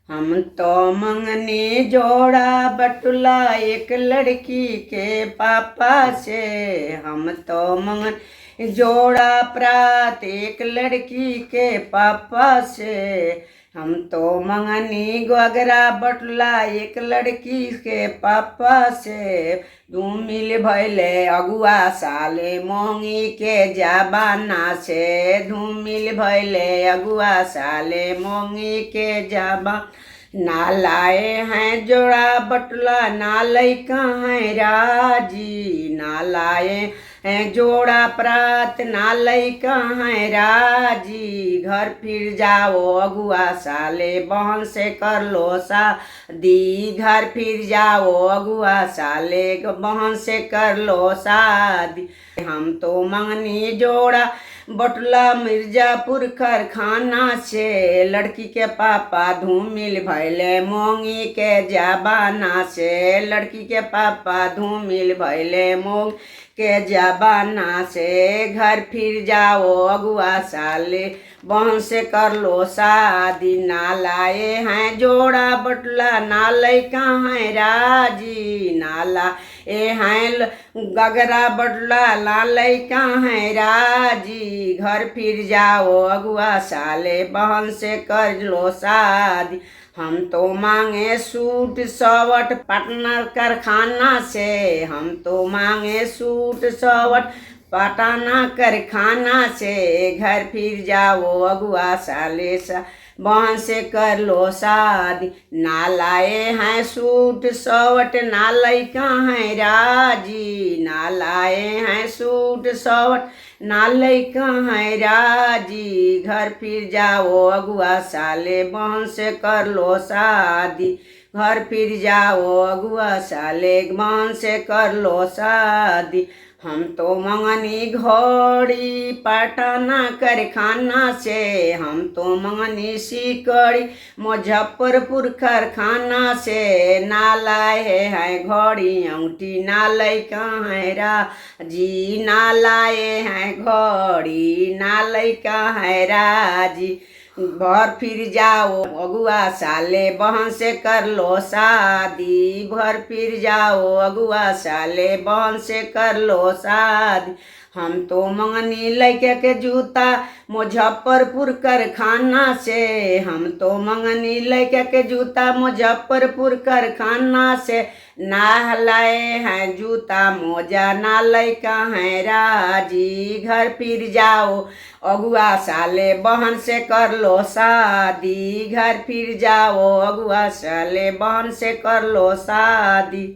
हम तो मंगनी जोड़ा बटुला एक लड़की के पापा से। हम तो मंगन जोड़ा प्रात एक लड़की के पापा से। हम तो मंगनी गोगरा बटुला एक लड़की के पापा से। धूमिल भैले अगुआ साले मोंगी के जाबाना से। धूमिल भैले अगुआ साले मोंगी के जाबा ना लाए हैं जोड़ा बटुला ना लइका हैं राजी। ना लाए हैं जोड़ा प्रात ना लइका हैं राजी। घर फिर जाओ अगुआ साले बहन से कर लो शादी। घर फिर जाओ अगुआ साले बहन से कर लो शादी। हम तो मंगनी जोड़ा बटुला मिर्जापुर कारखाना से। लड़की के पापा धूमिल भैले मोंगी के जाबाना से। लड़की के पापा धूमिल भैले मोंग के जाबाना से। घर फिर जाओ अगुआ साले बहन से कर लो शादी। ना लाए हैं जोड़ा बटुला ना लइका हैं राजी। ना लाए हैं गगरा बटुला ना लइका हैं राजी। घर फिर जाओ अगुआ साले बहन से कर लो शादी। हम तो मांगे सूट सवट पटना कारखाना से। हम तो मांगे सूट सवट पटना कारखाना से। घर फिर जाओ अगुआ साले बहन से कर लो शादी। ना लाए हैं सूट सवट ना लइका हैं राजी। ना लाए हैं सूट सवट ना लइका हैं राजी। घर फिर जाओ अगुआ साले बहन से कर लो शादी। घर फिर जाओ अगुआ साले बहन से कर लो शादी। हम तो मंगनी घोड़ी पटना कारखाना से। हम तो मंगनी सिकड़ी मुजफ्फरपुर कारखाना से। ना लाए हैं घोड़ी अंगूठी ना लइका हैं राजी। ना लाए हैं घोड़ी ना लइका हैं राजी। घर फिर जाओ अगुआ साले बहन से कर लो शादी। घर फिर जाओ अगुआ साले बहन से कर लो शादी। हम तो मंगनी लइके के जूता मुजफ्फरपुर कारखाना से। हम तो मंगनी लइके के जूता मुजफ्फरपुर कारखाना से। ना लाए हैं जूता मोजा ना लइका हैं राजी। घर फिर जाओ अगुआ साले बहन से कर लो शादी। घर फिर जाओ अगुआ साले बहन से कर लो शादी।